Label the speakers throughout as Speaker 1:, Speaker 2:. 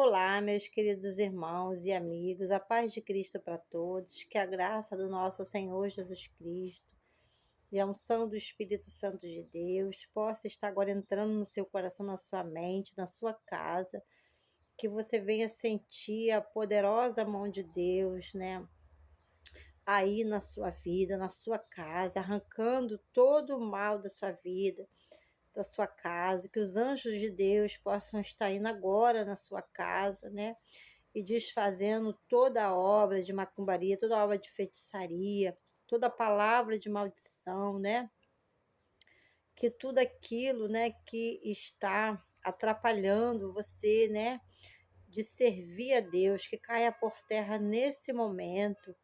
Speaker 1: Olá, meus queridos irmãos e amigos, a paz de Cristo para todos, que a graça do nosso Senhor Jesus Cristo e a unção do Espírito Santo de Deus possa estar agora entrando no seu coração, na sua mente, na sua casa, que você venha sentir a poderosa mão de Deus, né? Aí na sua vida, na sua casa, arrancando todo o mal da sua vida, da sua casa, que os anjos de Deus possam estar indo agora na sua casa, né? E desfazendo toda a obra de macumbaria, toda a obra de feitiçaria, toda palavra de maldição, né? Que tudo aquilo, né, que está atrapalhando você, né, de servir a Deus, que caia por terra nesse momento.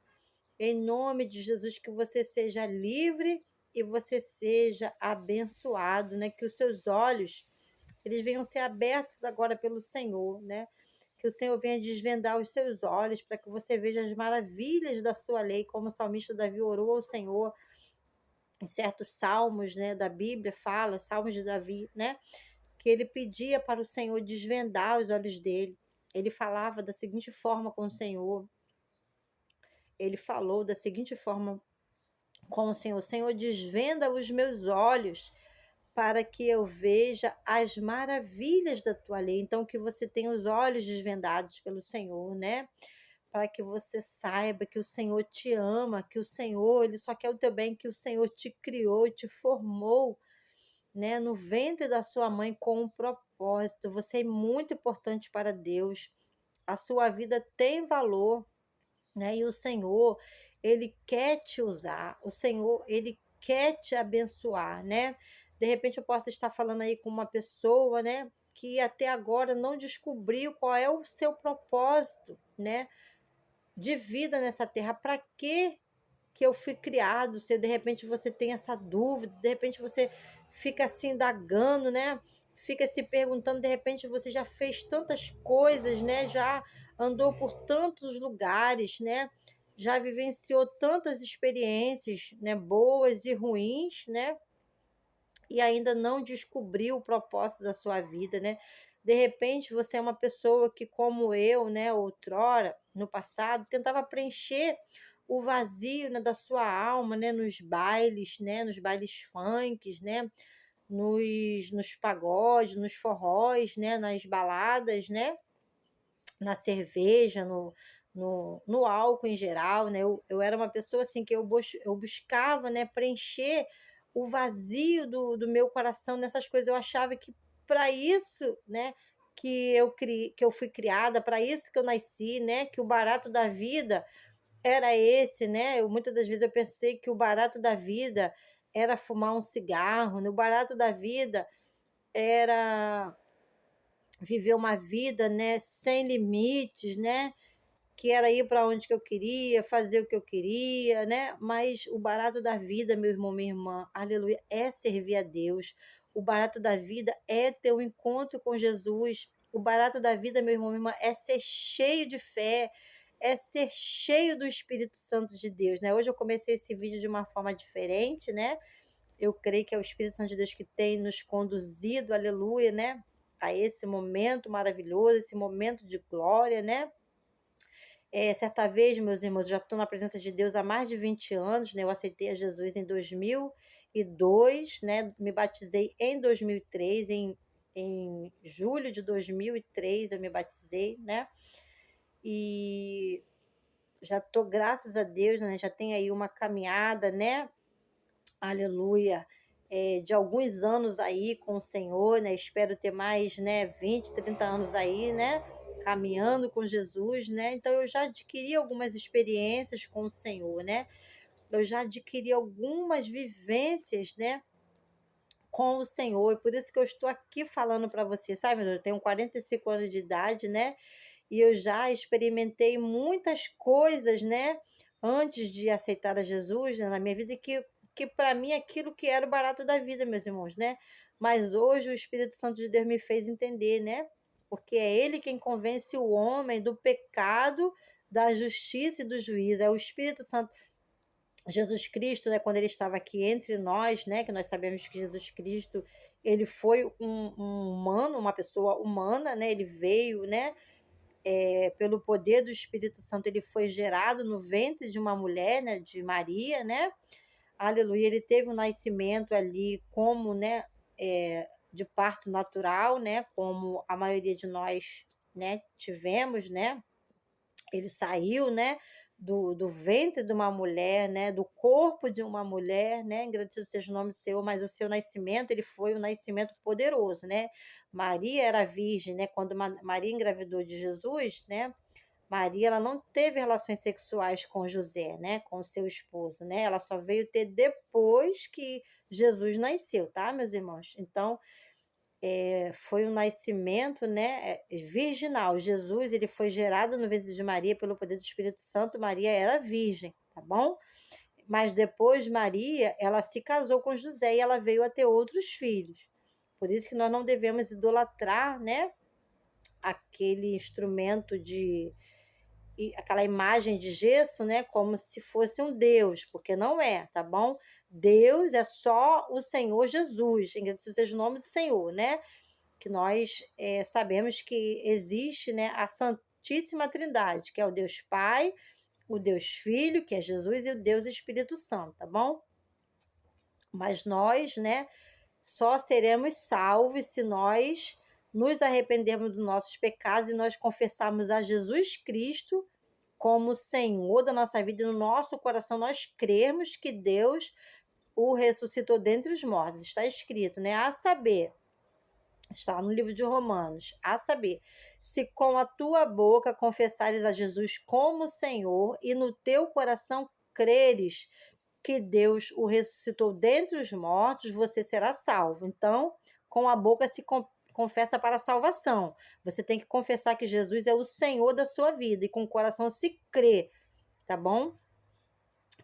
Speaker 1: Em nome de Jesus, que você seja livre e você seja abençoado, né? Que os seus olhos, eles venham ser abertos agora pelo Senhor, né? Que o Senhor venha desvendar os seus olhos para que você veja as maravilhas da sua lei, como o salmista Davi orou ao Senhor em certos salmos, né, da Bíblia, fala, salmos de Davi, né, que ele pedia para o Senhor desvendar os olhos dele. Ele falava da seguinte forma com o Senhor, ele falou da seguinte forma com o Senhor, desvenda os meus olhos para que eu veja as maravilhas da tua lei. Então, que você tenha os olhos desvendados pelo Senhor, né? Para que você saiba que o Senhor te ama, que o Senhor, Ele só quer o teu bem, que o Senhor te criou, te formou, né? No ventre da sua mãe com um propósito. Você é muito importante para Deus. A sua vida tem valor, né? E o Senhor, Ele quer te usar. O Senhor, Ele quer te abençoar, né? De repente eu posso estar falando aí com uma pessoa, né? Que até agora não descobriu qual é o seu propósito, né? De vida nessa terra. Para que eu fui criado? Se de repente você tem essa dúvida, de repente você fica se indagando, né? Fica se perguntando, de repente você já fez tantas coisas, né? Já andou por tantos lugares, né? Já vivenciou tantas experiências, né? Boas e ruins, né? E ainda não descobriu o propósito da sua vida, né? De repente você é uma pessoa que, como eu, né, outrora, no passado, tentava preencher o vazio, né, da sua alma, né, nos bailes funks, né, nos pagodes, nos forróis, né, nas baladas, né, na cerveja, no álcool em geral, né? Eu era uma pessoa assim que eu buscava, né, preencher o vazio do meu coração nessas coisas. Eu achava que para isso, né, que eu fui criada, para isso que eu nasci, né, que o barato da vida era esse, né? Muitas das vezes eu pensei que o barato da vida era fumar um cigarro, né? O barato da vida era viver uma vida, né, sem limites, né? Que era ir para onde que eu queria, fazer o que eu queria, né? Mas o barato da vida, meu irmão, minha irmã, aleluia, é servir a Deus. O barato da vida é ter um encontro com Jesus. O barato da vida, meu irmão, minha irmã, é ser cheio de fé, é ser cheio do Espírito Santo de Deus, né? Hoje eu comecei esse vídeo de uma forma diferente, né? Eu creio que é o Espírito Santo de Deus que tem nos conduzido, aleluia, né? A esse momento maravilhoso, esse momento de glória, né? Certa vez, meus irmãos, já estou na presença de Deus há mais de 20 anos, né? Eu aceitei a Jesus em 2002, né? Me batizei em 2003, em julho de 2003 eu me batizei, né? E já estou, graças a Deus, né? Já tem aí uma caminhada, né? Aleluia. De alguns anos aí com o Senhor, né? Espero ter mais, né? 20, 30 anos aí, né? Caminhando com Jesus, né? Então eu já adquiri algumas experiências com o Senhor, né? Eu já adquiri algumas vivências, né? Com o Senhor, e por isso que eu estou aqui falando para você, sabe? Eu tenho 45 anos de idade, né? E eu já experimentei muitas coisas, né? Antes de aceitar a Jesus, né, na minha vida, que para mim aquilo que era o barato da vida, meus irmãos, né? Mas hoje o Espírito Santo de Deus me fez entender, né? Porque é Ele quem convence o homem do pecado, da justiça e do juízo. É o Espírito Santo. Jesus Cristo, né, quando ele estava aqui entre nós, né, que nós sabemos que Jesus Cristo, ele foi um humano, uma pessoa humana, né, ele veio, né, pelo poder do Espírito Santo, ele foi gerado no ventre de uma mulher, né, de Maria, né? Aleluia, ele teve um nascimento ali como, né, de parto natural, né, como a maioria de nós, né, tivemos, né? Ele saiu, né, do ventre de uma mulher, né, do corpo de uma mulher, né, engrandecido seja o nome do Senhor, mas o seu nascimento, ele foi um nascimento poderoso, né? Maria era virgem, né? Quando Maria engravidou de Jesus, né? Maria, ela não teve relações sexuais com José, né, com seu esposo, né? Ela só veio ter depois que Jesus nasceu, tá, meus irmãos? Então, foi um nascimento, né, virginal. Jesus, ele foi gerado no ventre de Maria pelo poder do Espírito Santo. Maria era virgem, tá bom? Mas depois Maria, ela se casou com José e ela veio a ter outros filhos. Por isso que nós não devemos idolatrar, né, aquele instrumento aquela imagem de gesso, né, como se fosse um Deus, porque não é, tá bom? Deus é só o Senhor Jesus, engrandecido seja o nome do Senhor, né? Que nós sabemos que existe, né, a Santíssima Trindade, que é o Deus Pai, o Deus Filho, que é Jesus, e o Deus Espírito Santo, tá bom? Mas nós, né, só seremos salvos se nós nos arrependermos dos nossos pecados e nós confessarmos a Jesus Cristo como Senhor da nossa vida e no nosso coração nós crermos que Deus o ressuscitou dentre os mortos. Está escrito, né? A saber, está no livro de Romanos, a saber, se com a tua boca confessares a Jesus como Senhor e no teu coração creres que Deus o ressuscitou dentre os mortos, você será salvo. Então, com a boca se confessa para a salvação. Você tem que confessar que Jesus é o Senhor da sua vida e com o coração se crê, tá bom?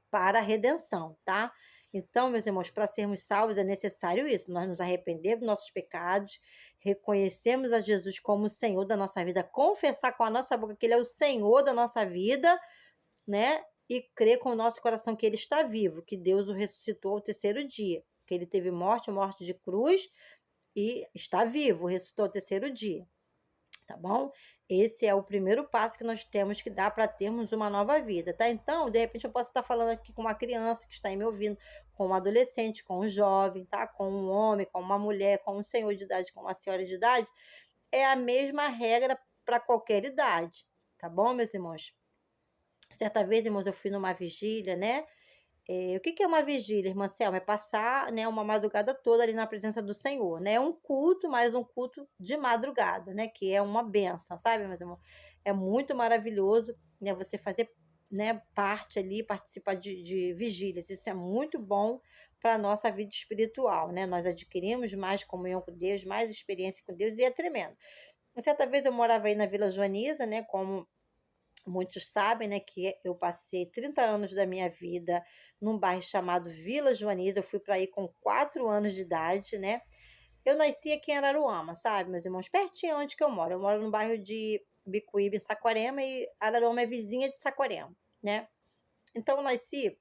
Speaker 1: Para a redenção, tá? Então, meus irmãos, para sermos salvos é necessário isso, nós nos arrependermos dos nossos pecados, reconhecemos a Jesus como o Senhor da nossa vida, confessar com a nossa boca que Ele é o Senhor da nossa vida, né? E crer com o nosso coração que Ele está vivo, que Deus o ressuscitou ao terceiro dia, que Ele teve morte de cruz e está vivo, ressuscitou ao terceiro dia, tá bom? Esse é o primeiro passo que nós temos que dar para termos uma nova vida, tá? Então, de repente, eu posso estar falando aqui com uma criança que está aí me ouvindo, com um adolescente, com um jovem, tá? Com um homem, com uma mulher, com um senhor de idade, com uma senhora de idade. É a mesma regra para qualquer idade, tá bom, meus irmãos? Certa vez, irmãos, eu fui numa vigília, né? O que é uma vigília, irmã Selma? É passar, né, uma madrugada toda ali na presença do Senhor, né? É um culto, mas um culto de madrugada, né? Que é uma benção, sabe, meus irmãos? É muito maravilhoso, né? Você fazer, né, parte ali, participar de vigílias. Isso é muito bom para a nossa vida espiritual, né? Nós adquirimos mais comunhão com Deus, mais experiência com Deus e é tremendo. Certa vez eu morava aí na Vila Joaniza, né? Como muitos sabem, né, que eu passei 30 anos da minha vida num bairro chamado Vila Joaniza. Eu fui para aí com 4 anos de idade, né? Eu nasci aqui em Araruama, sabe, meus irmãos? Pertinho onde que eu moro. Eu moro no bairro de Bicuíba, em Saquarema, e Araruama é vizinha de Saquarema, né? Então, eu nasci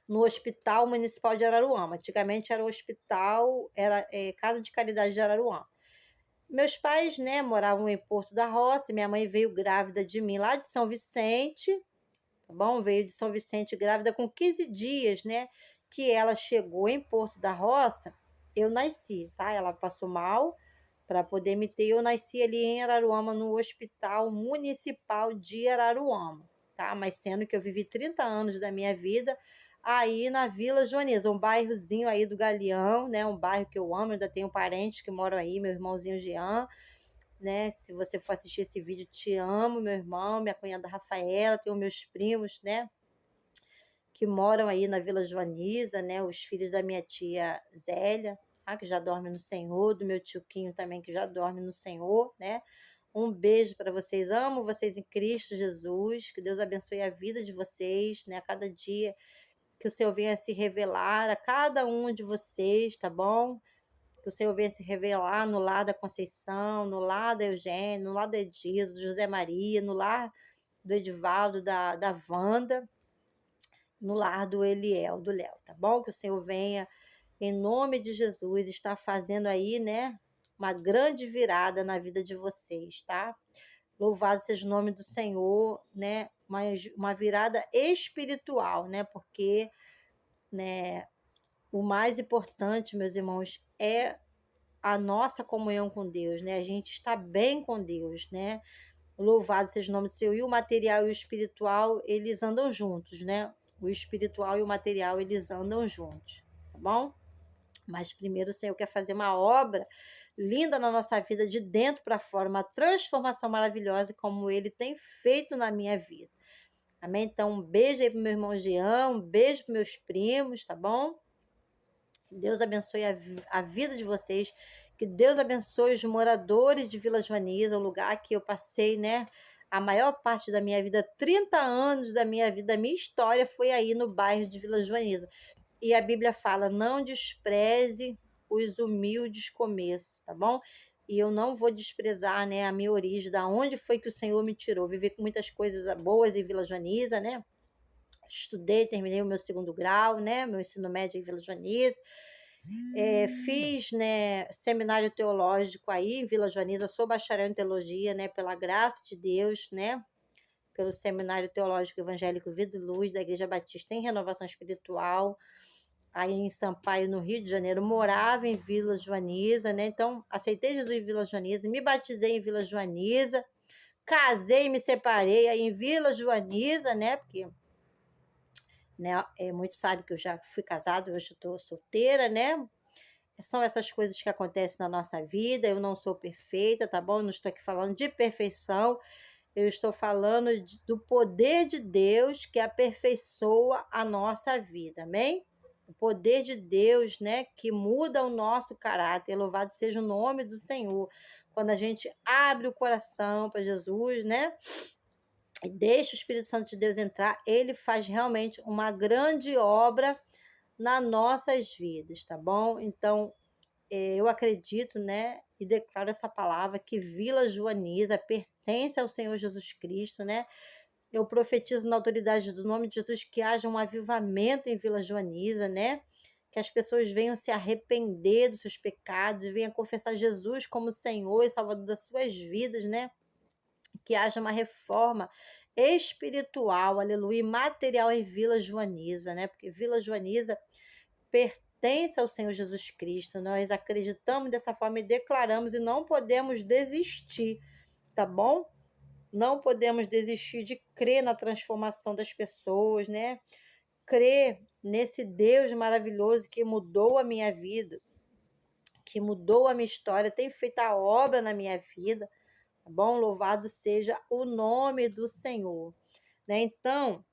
Speaker 1: no Hospital Municipal de Araruama. Antigamente era o hospital, era Casa de Caridade de Araruama. Meus pais, né, moravam em Porto da Roça, minha mãe veio grávida de mim lá de São Vicente, tá bom? Veio de São Vicente grávida com 15 dias, né, que ela chegou em Porto da Roça, eu nasci, tá? Ela passou mal para poder me ter, eu nasci ali em Araruama, no Hospital Municipal de Araruama, tá? Mas sendo que eu vivi 30 anos da minha vida aí na Vila Joaniza, um bairrozinho aí do Galeão, né? Um bairro que eu amo, ainda tenho parentes que moram aí, meu irmãozinho Jean, né? Se você for assistir esse vídeo, te amo, meu irmão, minha cunhada Rafaela, tenho meus primos, né? Que moram aí na Vila Joaniza, né? Os filhos da minha tia Zélia, tá? Que já dorme no Senhor, do meu tio Quinho também, que já dorme no Senhor, né? Um beijo para vocês, amo vocês em Cristo Jesus, que Deus abençoe a vida de vocês, né? A cada dia que o Senhor venha se revelar a cada um de vocês, tá bom? Que o Senhor venha se revelar no lar da Conceição, no lar da Eugênia, no lar do Edilson, do José Maria, no lar do Edivaldo, da Wanda, no lar do Eliel, do Léo, tá bom? Que o Senhor venha, em nome de Jesus, estar fazendo aí, né, uma grande virada na vida de vocês, tá? Louvado seja o nome do Senhor, né? Uma virada espiritual, né? Porque, né, o mais importante, meus irmãos, é a nossa comunhão com Deus, né? A gente está bem com Deus, né? Louvado seja o nome do Senhor. E o material e o espiritual, eles andam juntos, né? O espiritual e o material, eles andam juntos, tá bom? Mas primeiro o Senhor quer fazer uma obra linda na nossa vida, de dentro para fora, uma transformação maravilhosa, como Ele tem feito na minha vida. Amém? Então, um beijo aí pro meu irmão Jean, um beijo para meus primos, tá bom? Que Deus abençoe a vida de vocês, que Deus abençoe os moradores de Vila Joaniza, o lugar que eu passei, né? A maior parte da minha vida, 30 anos da minha vida, da minha história foi aí no bairro de Vila Joaniza. E a Bíblia fala: não despreze os humildes começos, tá bom? E eu não vou desprezar, né, a minha origem, da onde foi que o Senhor me tirou. Vivi com muitas coisas boas em Vila Joaniza, né? Estudei, terminei o meu 2º grau, né? Meu ensino médio em Vila Joaniza. Fiz, né, seminário teológico aí em Vila Joaniza, sou bacharel em teologia, né? Pela graça de Deus, né? Pelo Seminário Teológico Evangélico Vida e Luz da Igreja Batista em Renovação Espiritual, aí em Sampaio, no Rio de Janeiro. Morava em Vila Joaniza, né? Então, aceitei Jesus em Vila Joaniza, me batizei em Vila Joaniza, casei e me separei aí em Vila Joaniza, né? Porque, né, muitos sabem que eu já fui casada, hoje eu estou solteira, né? São essas coisas que acontecem na nossa vida. Eu não sou perfeita, tá bom? Eu não estou aqui falando de perfeição. Eu estou falando do poder de Deus que aperfeiçoa a nossa vida, amém? O poder de Deus, né, que muda o nosso caráter. Louvado seja o nome do Senhor. Quando a gente abre o coração para Jesus, né, e deixa o Espírito Santo de Deus entrar, ele faz realmente uma grande obra nas nossas vidas, tá bom? Então, eu acredito, né, e declaro essa palavra, que Vila Joaniza pertence ao Senhor Jesus Cristo, né? Eu profetizo na autoridade do nome de Jesus que haja um avivamento em Vila Joaniza, né? Que as pessoas venham se arrepender dos seus pecados, venham confessar Jesus como Senhor e Salvador das suas vidas, né? Que haja uma reforma espiritual, aleluia, e material em Vila Joaniza, né? Porque Vila Joaniza pertence ao Senhor Jesus Cristo. Nós acreditamos dessa forma e declaramos, e não podemos desistir, tá bom? Não podemos desistir de crer na transformação das pessoas, né? Crer nesse Deus maravilhoso que mudou a minha vida, que mudou a minha história, tem feito a obra na minha vida, tá bom? Louvado seja o nome do Senhor, né? Então,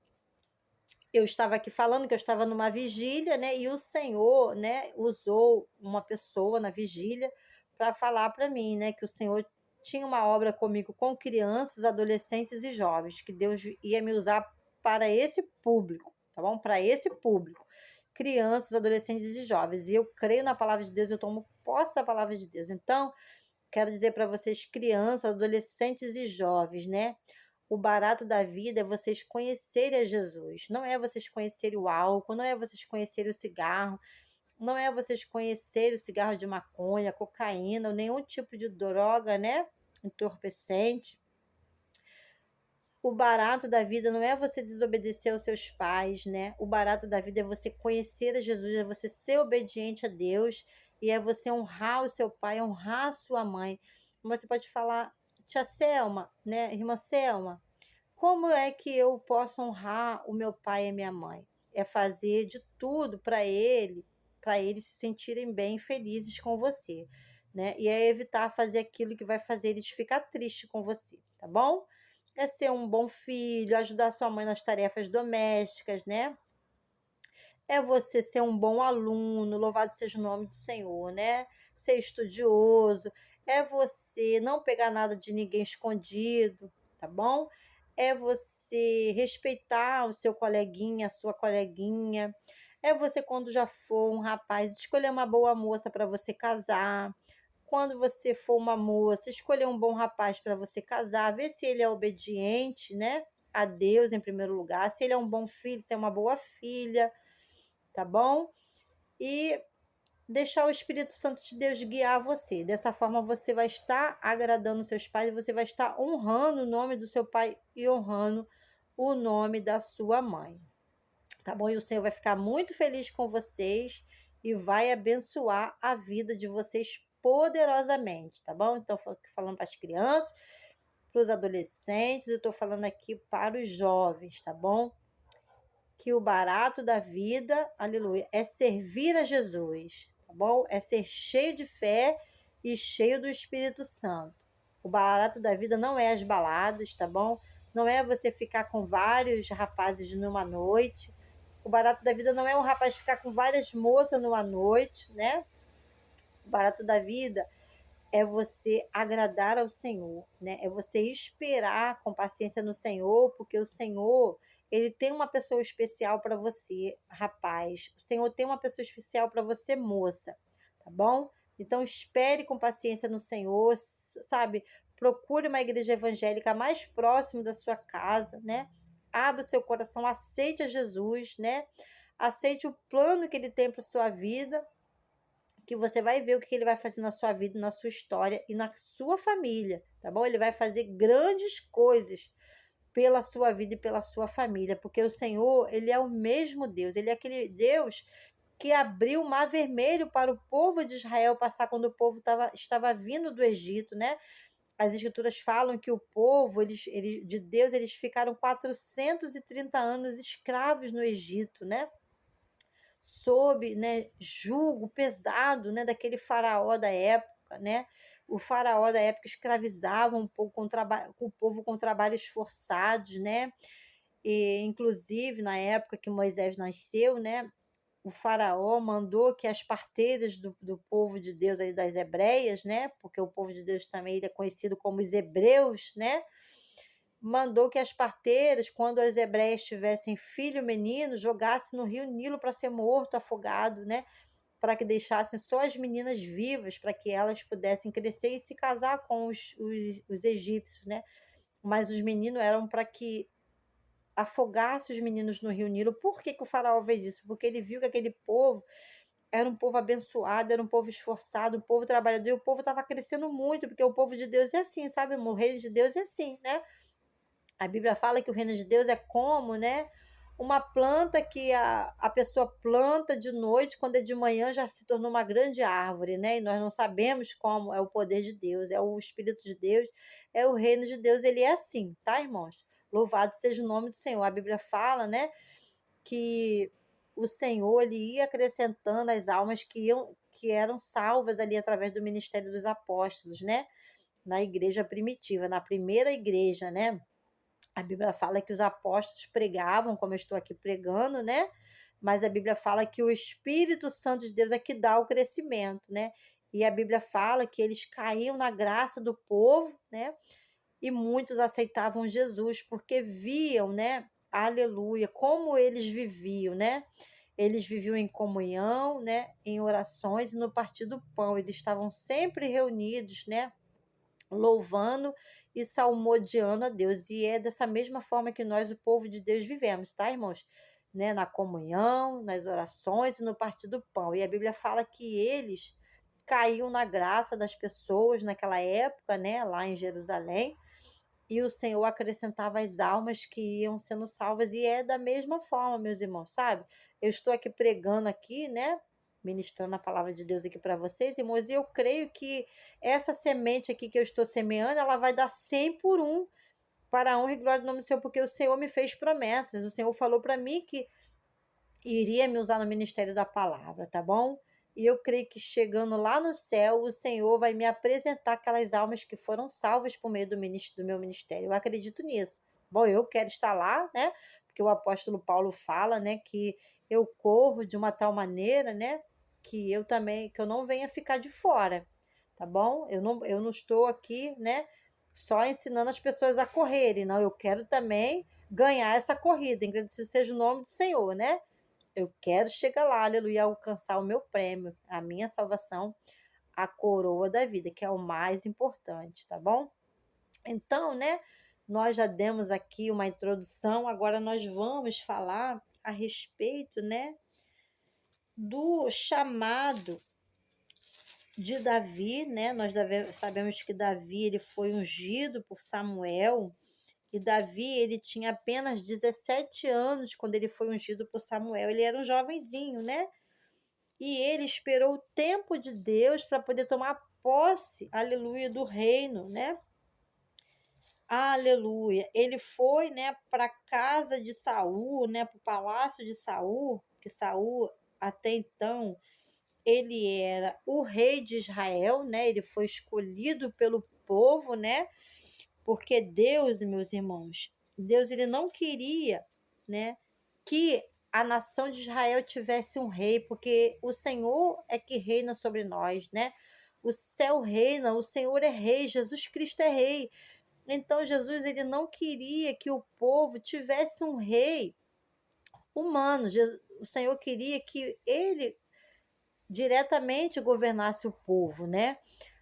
Speaker 1: eu estava aqui falando que eu estava numa vigília, né? E o Senhor, né, usou uma pessoa na vigília para falar para mim, né, que o Senhor tinha uma obra comigo com crianças, adolescentes e jovens, que Deus ia me usar para esse público, tá bom? Para esse público. Crianças, adolescentes e jovens. E eu creio na palavra de Deus, eu tomo posse da palavra de Deus. Então, quero dizer para vocês, crianças, adolescentes e jovens, né? O barato da vida é vocês conhecerem a Jesus. Não é vocês conhecerem o álcool, não é vocês conhecerem o cigarro, não é vocês conhecerem o cigarro de maconha, cocaína, ou nenhum tipo de droga, né? Entorpecente. O barato da vida não é você desobedecer aos seus pais, né? O barato da vida é você conhecer a Jesus, é você ser obediente a Deus e é você honrar o seu pai, honrar a sua mãe. Você pode falar, tia Selma, né? Irmã Selma, como é que eu posso honrar o meu pai e a minha mãe? É fazer de tudo para eles se sentirem bem, felizes com você, né? E é evitar fazer aquilo que vai fazer eles ficar tristes com você, tá bom? É ser um bom filho, ajudar sua mãe nas tarefas domésticas, né? É você ser um bom aluno, louvado seja o nome do Senhor, né? Ser estudioso, é você não pegar nada de ninguém escondido, tá bom? É você respeitar o seu coleguinha, a sua coleguinha. É você, quando já for um rapaz, escolher uma boa moça para você casar. Quando você for uma moça, escolher um bom rapaz para você casar, ver se ele é obediente, né? A Deus em primeiro lugar, se ele é um bom filho, se é uma boa filha, tá bom? E deixar o Espírito Santo de Deus guiar você. Dessa forma, você vai estar agradando seus pais e você vai estar honrando o nome do seu pai e honrando o nome da sua mãe. Tá bom? E o Senhor vai ficar muito feliz com vocês e vai abençoar a vida de vocês poderosamente, tá bom? Então, falando para as crianças, para os adolescentes, eu estou falando aqui para os jovens, tá bom? Que o barato da vida, aleluia, é servir a Jesus, tá bom? É ser cheio de fé e cheio do Espírito Santo. O barato da vida não é as baladas, tá bom? Não é você ficar com vários rapazes numa noite. O barato da vida não é um rapaz ficar com várias moças numa noite, né? O barato da vida é você agradar ao Senhor, né? É você esperar com paciência no Senhor, porque o Senhor, ele tem uma pessoa especial para você, rapaz. O Senhor tem uma pessoa especial para você, moça, tá bom? Então espere com paciência no Senhor, sabe? Procure uma igreja evangélica mais próxima da sua casa, né? Abra o seu coração, aceite a Jesus, né? Aceite o plano que ele tem para sua vida, que você vai ver o que ele vai fazer na sua vida, na sua história e na sua família, tá bom? Ele vai fazer grandes coisas pela sua vida e pela sua família, porque o Senhor, ele é o mesmo Deus, ele é aquele Deus que abriu o Mar Vermelho para o povo de Israel passar quando o povo estava vindo do Egito, né? As escrituras falam que o povo de Deus, eles ficaram 430 anos escravos no Egito, né? Sob, né, jugo pesado, né, daquele faraó da época, né? O faraó da época escravizava um pouco com o povo com trabalhos forçados, né? E, inclusive, na época que Moisés nasceu, né, o faraó mandou que as parteiras do povo de Deus, ali das hebreias, né? Porque o povo de Deus também ele é conhecido como os hebreus, né? Mandou que as parteiras, quando as hebreias tivessem filho menino, jogassem no rio Nilo para ser morto, afogado, né? Para que deixassem só as meninas vivas, para que elas pudessem crescer e se casar com os egípcios, né? Mas os meninos eram para que afogasse os meninos no rio Nilo. Por que, que o faraó fez isso? Porque ele viu que aquele povo era um povo abençoado, era um povo esforçado, um povo trabalhador, e o povo estava crescendo muito, porque o povo de Deus é assim, sabe? O reino de Deus é assim, né? A Bíblia fala que o reino de Deus é como, né? Uma planta que a pessoa planta de noite, quando é de manhã já se tornou uma grande árvore, né? E nós não sabemos como é o poder de Deus, é o Espírito de Deus, é o reino de Deus, ele é assim, tá, irmãos? Louvado seja o nome do Senhor. A Bíblia fala, né, que o Senhor ele ia acrescentando as almas que eram salvas ali através do ministério dos apóstolos, né? Na igreja primitiva, na primeira igreja, né? A Bíblia fala que os apóstolos pregavam, como eu estou aqui pregando, né? Mas a Bíblia fala que o Espírito Santo de Deus é que dá o crescimento, né? E a Bíblia fala que eles caíam na graça do povo, né? E muitos aceitavam Jesus porque viam, né? Aleluia, como eles viviam, né? Eles viviam em comunhão, né? Em orações e no partir do pão. Eles estavam sempre reunidos, né? Louvando e salmodiando a Deus. E é dessa mesma forma que nós, o povo de Deus, vivemos, tá, irmãos? Né? Na comunhão, nas orações e no partir do pão. E a Bíblia fala que eles caíam na graça das pessoas naquela época, né? Lá em Jerusalém. E o Senhor acrescentava as almas que iam sendo salvas. E é da mesma forma, meus irmãos, sabe? Eu estou aqui pregando aqui, né? Ministrando a palavra de Deus aqui para vocês, irmãos, e eu creio que essa semente aqui que eu estou semeando, ela vai dar 100 por um para a honra e glória do nome do Senhor, porque o Senhor me fez promessas. O Senhor falou para mim que iria me usar no ministério da palavra, tá bom? E eu creio que chegando lá no céu, o Senhor vai me apresentar aquelas almas que foram salvas por meio do meu ministério. Eu acredito nisso. Bom, eu quero estar lá, né? Porque o apóstolo Paulo fala, né, que eu corro de uma tal maneira, né, que eu também, que eu não venha ficar de fora, tá bom? Eu não estou aqui, né, só ensinando as pessoas a correrem, não, eu quero também ganhar essa corrida, engrandecido seja o nome do Senhor, né? Eu quero chegar lá, aleluia, alcançar o meu prêmio, a minha salvação, a coroa da vida, que é o mais importante, tá bom? Então, né, nós já demos aqui uma introdução, agora nós vamos falar a respeito, né, do chamado, de Davi, né? Nós sabemos que Davi ele foi ungido por Samuel, e Davi ele tinha apenas 17 anos quando ele foi ungido por Samuel. Ele era um jovenzinho, né? E ele esperou o tempo de Deus para poder tomar posse, aleluia, do reino, né? Aleluia. Ele foi, né, para a casa de Saul, né, para o palácio de Saul, que Saul até então ele era o rei de Israel, né? Ele foi escolhido pelo povo, né? Porque Deus, meus irmãos, Deus ele não queria, né, que a nação de Israel tivesse um rei, porque o Senhor é que reina sobre nós, né? O céu reina, o Senhor é rei, Jesus Cristo é rei. Então Jesus ele não queria que o povo tivesse um rei humano. O Senhor queria que ele diretamente governasse o povo, né?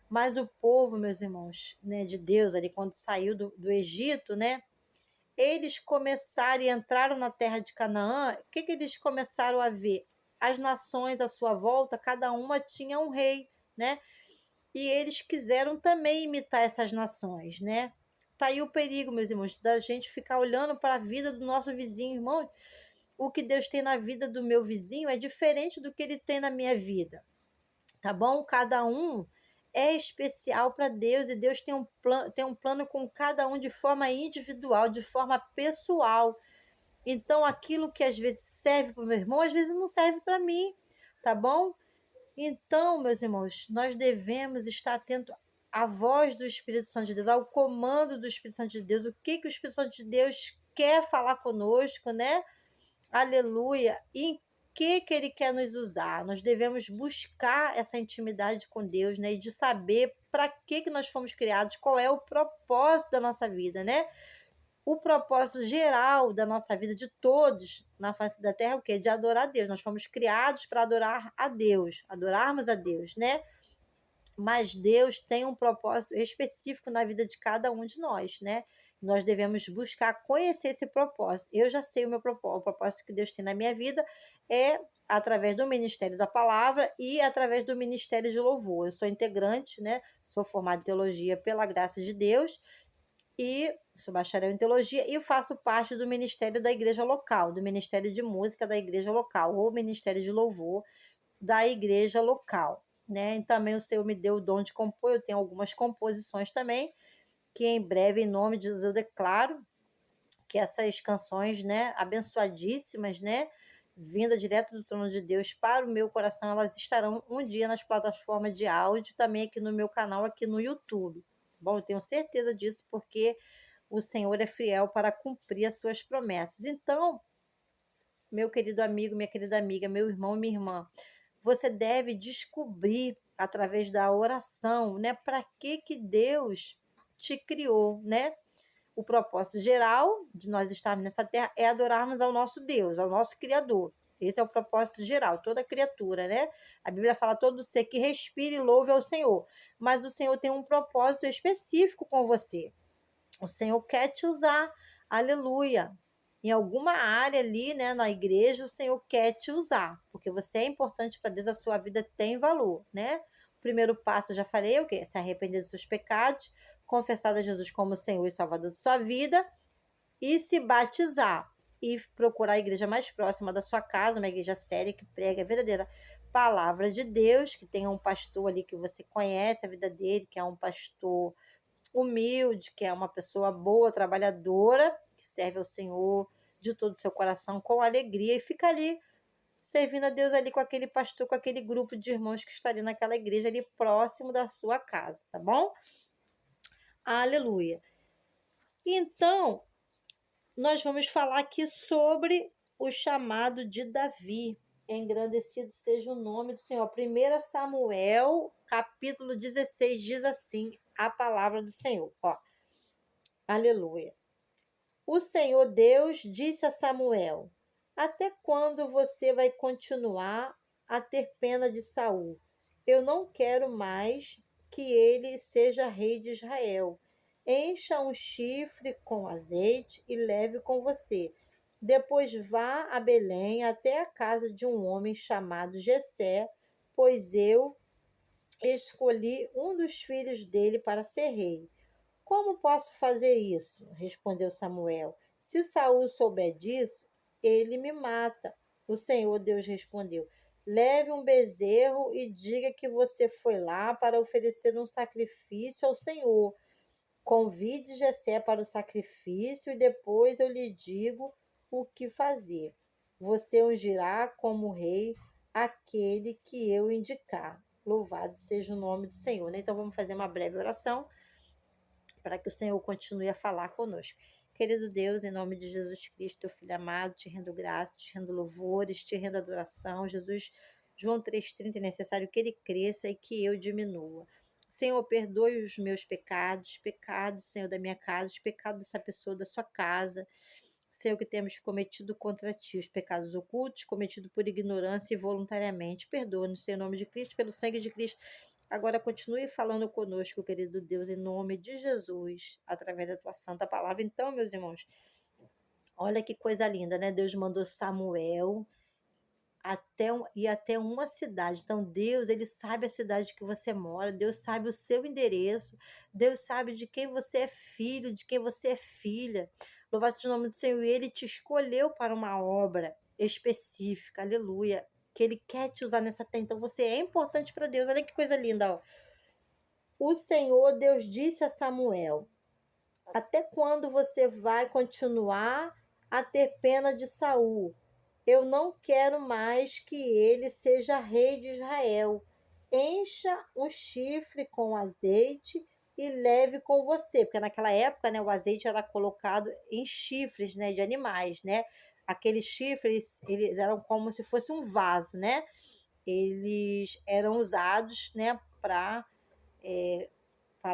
Speaker 1: Mas o povo, meus irmãos, né, de Deus, ali quando saiu do Egito, né? Eles começaram e entraram na terra de Canaã. O que, que eles começaram a ver? As nações à sua volta, cada uma tinha um rei, né? E eles quiseram também imitar essas nações, né? Tá aí o perigo, meus irmãos, da gente ficar olhando para a vida do nosso vizinho, irmão. O que Deus tem na vida do meu vizinho é diferente do que ele tem na minha vida, tá bom? Cada um é especial para Deus e Deus tem um plano com cada um de forma individual, de forma pessoal. Então, aquilo que às vezes serve para o meu irmão, às vezes não serve para mim, tá bom? Então, meus irmãos, nós devemos estar atentos à voz do Espírito Santo de Deus, ao comando do Espírito Santo de Deus, o que, que o Espírito Santo de Deus quer falar conosco, né? Aleluia! E em que ele quer nos usar? Nós devemos buscar essa intimidade com Deus, né? E de saber para que nós fomos criados, qual é o propósito da nossa vida, né? O propósito geral da nossa vida, de todos na face da terra, é o quê? De adorar a Deus. Nós fomos criados para adorar a Deus, adorarmos a Deus, né? Mas Deus tem um propósito específico na vida de cada um de nós, né? Nós devemos buscar conhecer esse propósito. Eu já sei o propósito que Deus tem na minha vida é através do ministério da palavra e através do ministério de louvor. Eu sou integrante, né? Sou formada em teologia pela graça de Deus e sou bacharel em teologia e faço parte do ministério da igreja local, do ministério de música da igreja local, ou ministério de louvor da igreja local, né? E também o Senhor me deu o dom de compor, eu tenho algumas composições também, que em breve, em nome de Jesus, eu declaro que essas canções, né, abençoadíssimas, né, vinda direto do trono de Deus para o meu coração, elas estarão um dia nas plataformas de áudio, também aqui no meu canal, aqui no YouTube. Bom, eu tenho certeza disso, porque o Senhor é fiel para cumprir as suas promessas. Então, meu querido amigo, minha querida amiga, meu irmão, minha irmã, você deve descobrir através da oração, né, para que Deus te criou, né? O propósito geral de nós estarmos nessa terra é adorarmos ao nosso Deus, ao nosso Criador. Esse é o propósito geral, toda criatura, né? A Bíblia fala todo ser que respire e louve ao Senhor. Mas o Senhor tem um propósito específico com você. O Senhor quer te usar, aleluia. Em alguma área ali, né, na igreja, o Senhor quer te usar, porque você é importante para Deus, a sua vida tem valor, né? O primeiro passo, eu já falei, é o quê? Se arrepender dos seus pecados, confessar a Jesus como Senhor e Salvador de sua vida e se batizar. E procurar a igreja mais próxima da sua casa, uma igreja séria que prega a verdadeira palavra de Deus, que tenha um pastor ali que você conhece a vida dele, que é um pastor humilde, que é uma pessoa boa, trabalhadora, que serve ao Senhor de todo o seu coração com alegria e fica ali servindo a Deus ali com aquele pastor, com aquele grupo de irmãos que está ali naquela igreja ali próximo da sua casa, tá bom? Aleluia. Então, nós vamos falar aqui sobre o chamado de Davi. Engrandecido seja o nome do Senhor. 1 Samuel, capítulo 16, diz assim a palavra do Senhor. Ó, aleluia. O Senhor Deus disse a Samuel: Até quando você vai continuar a ter pena de Saul? Eu não quero mais que ele seja rei de Israel. Encha um chifre com azeite e leve com você. Depois vá a Belém até a casa de um homem chamado Jessé, pois eu escolhi um dos filhos dele para ser rei. Como posso fazer isso? Respondeu Samuel. Se Saul souber disso, ele me mata. O Senhor Deus respondeu: Leve um bezerro e diga que você foi lá para oferecer um sacrifício ao Senhor. Convide Jessé para o sacrifício e depois eu lhe digo o que fazer. Você ungirá como rei aquele que eu indicar. Louvado seja o nome do Senhor, né? Então vamos fazer uma breve oração para que o Senhor continue a falar conosco. Querido Deus, em nome de Jesus Cristo, teu Filho amado, te rendo graça, te rendo louvores, te rendo adoração. Jesus, João 3,30, é necessário que ele cresça e que eu diminua. Senhor, perdoe os meus pecados, pecados, Senhor, da minha casa, os pecados dessa pessoa, da sua casa. Senhor, que temos cometido contra ti, os pecados ocultos, cometidos por ignorância e voluntariamente. Perdoa-nos, Senhor, em nome de Cristo, pelo sangue de Cristo. Agora continue falando conosco, querido Deus, em nome de Jesus, através da tua santa palavra. Então, meus irmãos, olha que coisa linda, né? Deus mandou Samuel ir até uma cidade. Então, Deus, ele sabe a cidade que você mora, Deus sabe o seu endereço, Deus sabe de quem você é filho, de quem você é filha. Louvado seja o nome do Senhor, e ele te escolheu para uma obra específica, aleluia, que ele quer te usar nessa terra. Então, você é importante para Deus. Olha que coisa linda, ó. O Senhor Deus disse a Samuel: Até quando você vai continuar a ter pena de Saul? Eu não quero mais que ele seja rei de Israel. Encha um chifre com azeite e leve com você, porque naquela época, né, o azeite era colocado em chifres, né, de animais, né? Aqueles chifres, eles eram como se fosse um vaso, né? Eles eram usados, né, para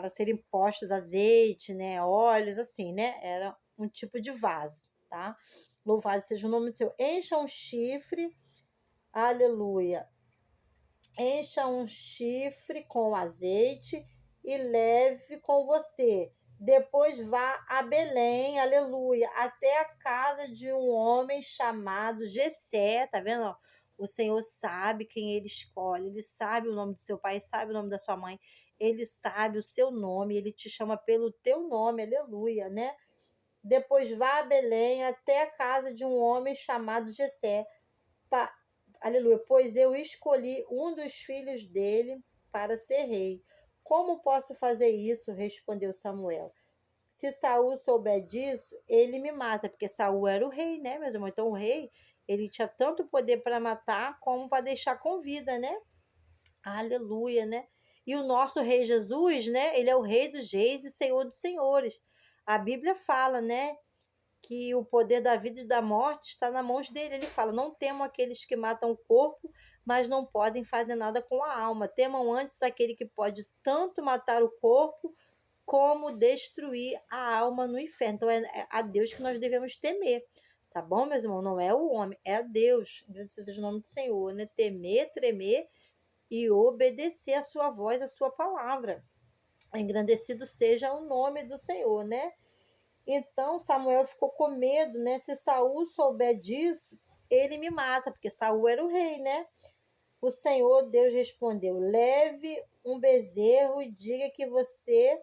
Speaker 1: serem postos azeite, né, óleos, assim, né? Era um tipo de vaso, tá? Louvado seja o nome do Senhor. Encha um chifre, aleluia. Encha um chifre com azeite e leve com você. Depois vá a Belém, aleluia, até a casa de um homem chamado Jessé, tá vendo? O Senhor sabe quem ele escolhe, ele sabe o nome do seu pai, sabe o nome da sua mãe, ele sabe o seu nome, ele te chama pelo teu nome, aleluia, né? Depois vá a Belém até a casa de um homem chamado Jessé, pa, aleluia, pois eu escolhi um dos filhos dele para ser rei. Como posso fazer isso? Respondeu Samuel. Se Saul souber disso, ele me mata, porque Saul era o rei, né, meus irmãos? Então o rei, ele tinha tanto poder para matar como para deixar com vida, né? Aleluia, né? E o nosso rei Jesus, né? Ele é o rei dos reis e senhor dos senhores. A Bíblia fala, né, que o poder da vida e da morte está nas mãos dele. Ele fala: Não temam aqueles que matam o corpo, mas não podem fazer nada com a alma. Temam antes aquele que pode tanto matar o corpo como destruir a alma no inferno. Então é a Deus que nós devemos temer. Tá bom, meus irmãos? Não é o homem, é a Deus. Agradecido seja o nome do Senhor, né? Temer, tremer e obedecer a sua voz, a sua palavra. Engrandecido seja o nome do Senhor, né? Então Samuel ficou com medo, né? Se Saul souber disso, ele me mata, porque Saul era o rei, né? O Senhor Deus respondeu: Leve um bezerro e diga que você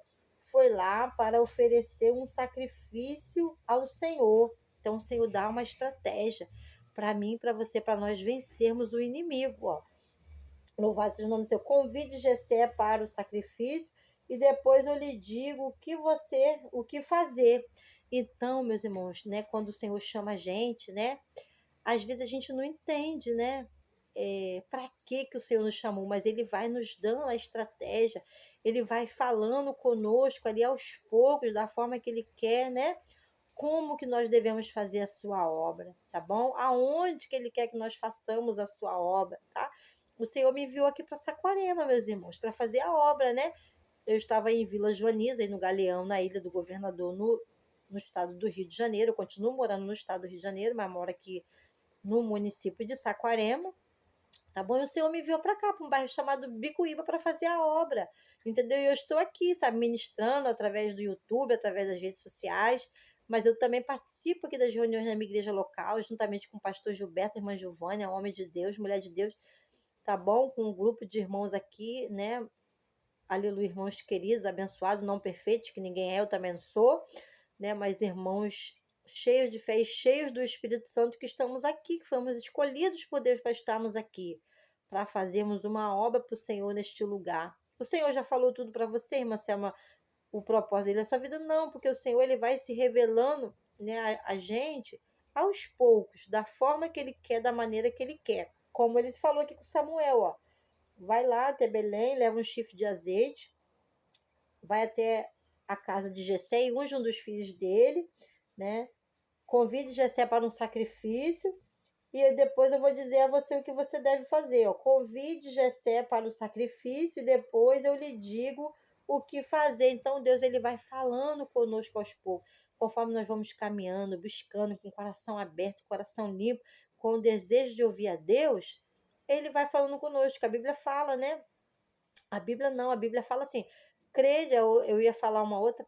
Speaker 1: foi lá para oferecer um sacrifício ao Senhor. Então o Senhor dá uma estratégia para mim, para você, para nós vencermos o inimigo, ó. Louvado seja o nome do Senhor. Convide Jessé para o sacrifício e depois eu lhe digo o que fazer. Então, meus irmãos, né, quando o Senhor chama a gente, né, às vezes a gente não entende, né, para que o Senhor nos chamou, mas Ele vai nos dando a estratégia, Ele vai falando conosco ali aos poucos, da forma que Ele quer, né, como que nós devemos fazer a sua obra, tá bom? Aonde que Ele quer que nós façamos a sua obra, tá? O Senhor me enviou aqui para Saquarema, meus irmãos, para fazer a obra, né? Eu estava em Vila Joaniza, aí no Galeão, na Ilha do Governador, no estado do Rio de Janeiro. Eu continuo morando no estado do Rio de Janeiro, mas moro aqui no município de Saquarema, tá bom? E o Senhor me enviou para cá, para um bairro chamado Bicuíba, para fazer a obra, entendeu? E eu estou aqui, sabe, ministrando através do YouTube, através das redes sociais, mas eu também participo aqui das reuniões da minha igreja local, juntamente com o pastor Gilberto, irmã Giovânia, homem de Deus, mulher de Deus, tá bom? Com um grupo de irmãos aqui, né? Aleluia, irmãos queridos, abençoados, não perfeitos, que ninguém é, eu também não sou, né? Mas irmãos cheios de fé e cheios do Espírito Santo que estamos aqui, que fomos escolhidos por Deus para estarmos aqui, para fazermos uma obra para o Senhor neste lugar. O Senhor já falou tudo para você, irmã Selma, o propósito dele na sua vida? Não, porque o Senhor ele vai se revelando, né, a gente aos poucos, da forma que ele quer, da maneira que ele quer. Como ele falou aqui com Samuel, ó. Vai lá até Belém, leva um chifre de azeite, vai até a casa de Jessé e unge um dos filhos dele, né? Convide Jessé para um sacrifício e depois eu vou dizer a você o que você deve fazer. Ó. Convide Jessé para o sacrifício e depois eu lhe digo o que fazer. Então Deus ele vai falando conosco aos poucos, conforme nós vamos caminhando, buscando com o coração aberto, coração limpo, com o desejo de ouvir a Deus, ele vai falando conosco. A Bíblia fala, né? A Bíblia não, a Bíblia fala assim, crede, eu ia falar uma outra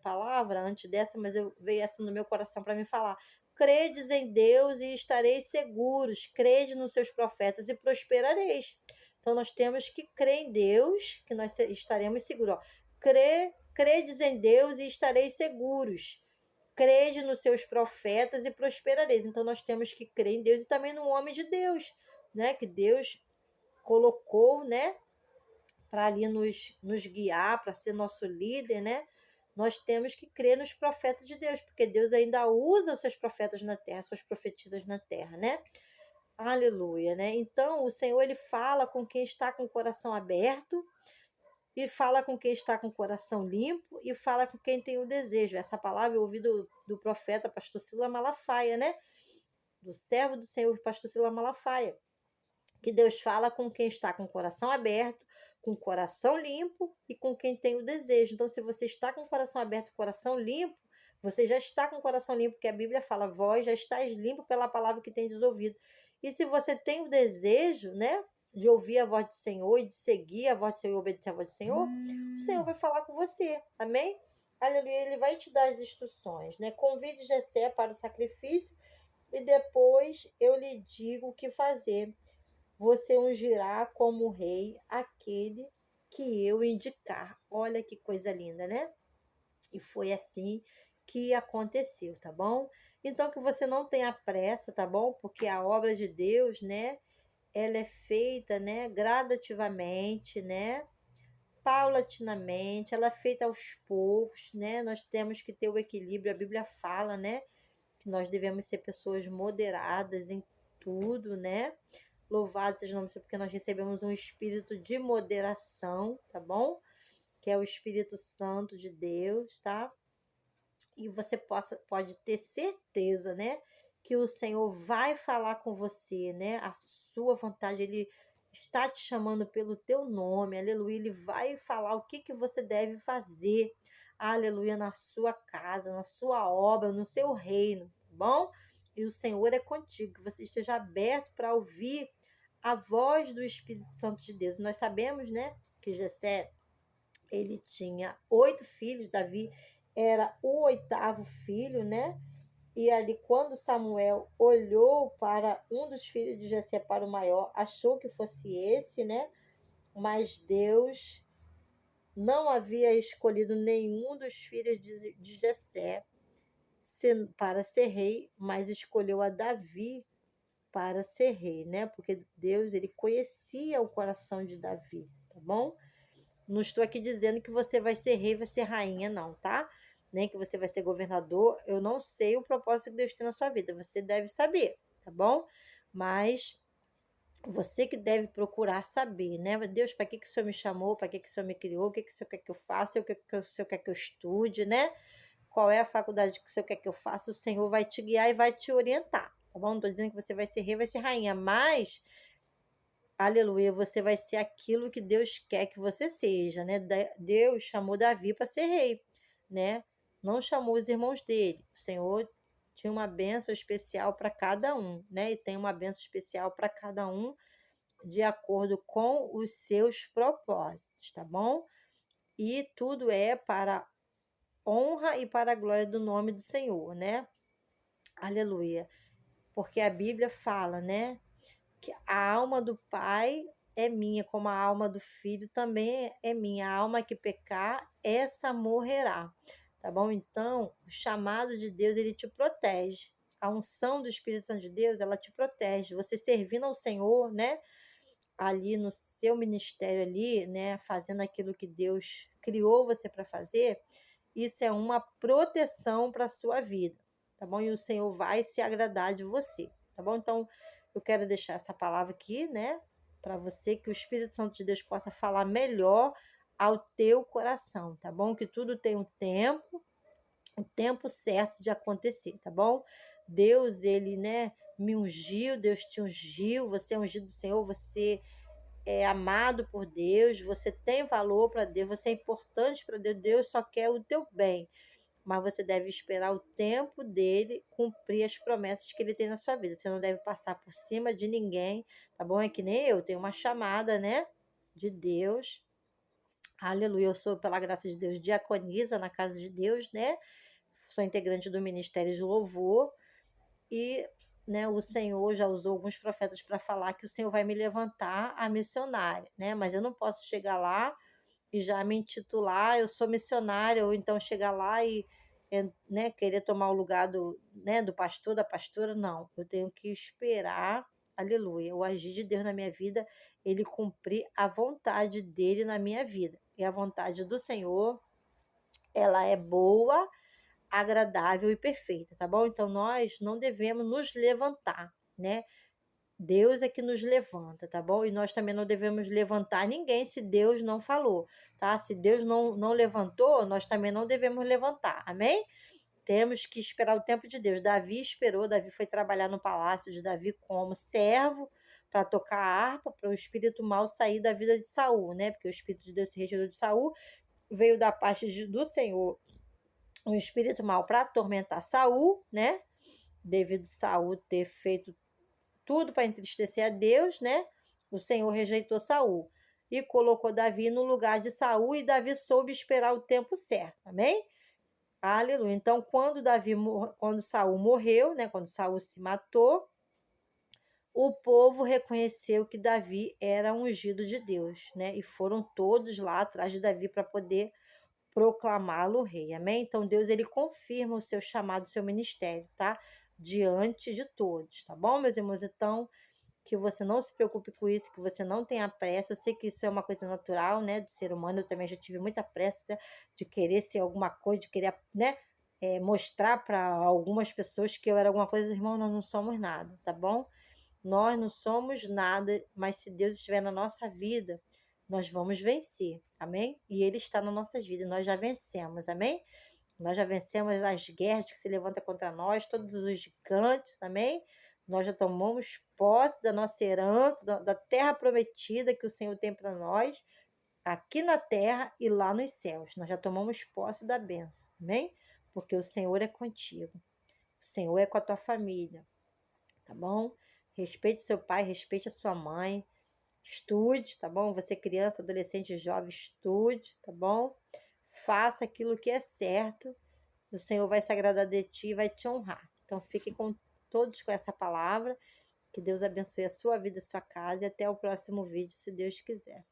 Speaker 1: palavra antes dessa, mas eu veio essa no meu coração para me falar. Credes em Deus e estareis seguros, crede nos seus profetas e prosperareis. Então nós temos que crer em Deus, que nós estaremos seguros. Ó. Credes em Deus e estareis seguros. Crede nos seus profetas e prosperareis. Então nós temos que crer em Deus e também no homem de Deus, né? Que Deus colocou, né? Para ali nos guiar, para ser nosso líder, né? Nós temos que crer nos profetas de Deus, porque Deus ainda usa os seus profetas na terra, suas profetisas na terra, né? Aleluia, né? Então, o Senhor, ele fala com quem está com o coração aberto, e fala com quem está com o coração limpo, e fala com quem tem o desejo. Essa palavra eu ouvi do profeta pastor Sila Malafaia, né? Do servo do Senhor, pastor Sila Malafaia, que Deus fala com quem está com o coração aberto, com o coração limpo e com quem tem o desejo. Então, se você está com o coração aberto, coração limpo, você já está com o coração limpo, porque a Bíblia fala, vós já estáis limpo pela palavra que tendes ouvido. E se você tem o desejo, né, de ouvir a voz do Senhor e de seguir a voz do Senhor e obedecer a voz do Senhor, o Senhor vai falar com você. Amém? Aleluia, ele vai te dar as instruções, né? Convide Jessé para o sacrifício e depois eu lhe digo o que fazer. Você ungirá como rei aquele que eu indicar. Olha que coisa linda, né? E foi assim que aconteceu, tá bom? Então que você não tenha pressa, tá bom? Porque a obra de Deus, né, ela é feita, né, gradativamente, né? Paulatinamente, ela é feita aos poucos, né? Nós temos que ter o equilíbrio. A Bíblia fala, né, que nós devemos ser pessoas moderadas em tudo, né? Louvado seja o nome do Senhor, porque nós recebemos um espírito de moderação, tá bom? Que é o Espírito Santo de Deus, tá? E você pode ter certeza, né? Que o Senhor vai falar com você, né? A sua vontade, Ele está te chamando pelo teu nome, aleluia. Ele vai falar o que você deve fazer, aleluia, na sua casa, na sua obra, no seu reino, tá bom? E o Senhor é contigo, que você esteja aberto para ouvir a voz do Espírito Santo de Deus. Nós sabemos, né, que Jessé, ele tinha 8 filhos, Davi era o 8º filho, né? E ali, quando Samuel olhou para um dos filhos de Jessé, para o maior, achou que fosse esse, né? Mas Deus não havia escolhido nenhum dos filhos de Jessé para ser rei, mas escolheu a Davi para ser rei, né? Porque Deus, ele conhecia o coração de Davi, tá bom? Não estou aqui dizendo que você vai ser rei, vai ser rainha, não, tá? Nem que você vai ser governador. Eu não sei o propósito que Deus tem na sua vida. Você deve saber, tá bom? Mas você que deve procurar saber, né? Deus, para que o Senhor me chamou? Para que o Senhor me criou? O que o Senhor quer que eu faça? O que o Senhor quer que eu estude, né? Qual é a faculdade que o Senhor quer que eu faça? O Senhor vai te guiar e vai te orientar, tá bom? Não estou dizendo que você vai ser rei, vai ser rainha, mas aleluia, você vai ser aquilo que Deus quer que você seja, né? Deus chamou Davi para ser rei, né? Não chamou os irmãos dele. O Senhor tinha uma bênção especial para cada um, né? E tem uma bênção especial para cada um de acordo com os seus propósitos, tá bom? E tudo é para honra e para a glória do nome do Senhor, né? Aleluia. Porque a Bíblia fala, né? que a alma do pai é minha, como a alma do filho também é minha. A alma que pecar, essa morrerá. Tá bom? Então, o chamado de Deus, ele te protege. A unção do Espírito Santo de Deus, ela te protege. Você servindo ao Senhor, né? Ali no seu ministério ali, né? Fazendo aquilo que Deus criou você para fazer, isso é uma proteção para a sua vida, tá bom? E o Senhor vai se agradar de você, tá bom? Então, eu quero deixar essa palavra aqui, né? Para você, que o Espírito Santo de Deus possa falar melhor ao teu coração, tá bom? Que tudo tem um tempo, o tempo certo de acontecer, tá bom? Deus, ele, né, me ungiu, Deus te ungiu, você é ungido do Senhor, você é amado por Deus, você tem valor para Deus, você é importante para Deus, Deus só quer o teu bem, mas você deve esperar o tempo dele cumprir as promessas que ele tem na sua vida. Você não deve passar por cima de ninguém, tá bom? É que nem eu, tenho uma chamada, né, de Deus. Aleluia, eu sou, pela graça de Deus, diaconisa na casa de Deus, né? Sou integrante do Ministério de Louvor e, né, o Senhor já usou alguns profetas para falar que o Senhor vai me levantar a missionária, né? Mas eu não posso chegar lá e já me intitular, eu sou missionária, ou então chegar lá e, né, querer tomar o lugar do, né, do pastor, da pastora, não. Eu tenho que esperar, aleluia, o agir de Deus na minha vida, ele cumprir a vontade dele na minha vida. E a vontade do Senhor, ela é boa, agradável e perfeita, tá bom? Então nós não devemos nos levantar, né? Deus é que nos levanta, tá bom? E nós também não devemos levantar ninguém se Deus não falou, tá? Se Deus não levantou, nós também não devemos levantar, amém? Temos que esperar o tempo de Deus. Davi esperou, Davi foi trabalhar no palácio de Davi como servo para tocar a harpa, para o espírito mau sair da vida de Saul, né? Porque o espírito de Deus se retirou de Saul, veio da parte do Senhor um espírito mau para atormentar Saul, né? Devido a Saul ter feito tudo para entristecer a Deus, né? O Senhor rejeitou Saul e colocou Davi no lugar de Saul, e Davi soube esperar o tempo certo. Amém? Aleluia. Então, quando Saul morreu, né, quando Saul se matou, o povo reconheceu que Davi era ungido de Deus, né? E foram todos lá atrás de Davi para poder proclamá-lo rei. Amém? Então, Deus, ele confirma o seu chamado, o seu ministério, tá? Diante de todos, tá bom, meus irmãos? Então, que você não se preocupe com isso, que você não tenha pressa. Eu sei que isso é uma coisa natural, né, do ser humano. Eu também já tive muita pressa, né, de querer ser alguma coisa, de querer, né, mostrar para algumas pessoas que eu era alguma coisa. Irmão, nós não somos nada, tá bom? Nós não somos nada, mas se Deus estiver na nossa vida, nós vamos vencer, amém? E Ele está na nossa vida, e nós já vencemos, amém? Nós já vencemos as guerras que se levantam contra nós, todos os gigantes, amém? Nós já tomamos posse da nossa herança, da terra prometida que o Senhor tem para nós, aqui na terra e lá nos céus. Nós já tomamos posse da bênção, amém? Porque o Senhor é contigo, o Senhor é com a tua família, tá bom? Respeite seu pai, respeite a sua mãe, estude, tá bom? Você criança, adolescente, jovem, estude, tá bom? Faça aquilo que é certo, o Senhor vai se agradar de ti e vai te honrar. Então, fiquem todos com essa palavra. Que Deus abençoe a sua vida, a sua casa, e até o próximo vídeo, se Deus quiser.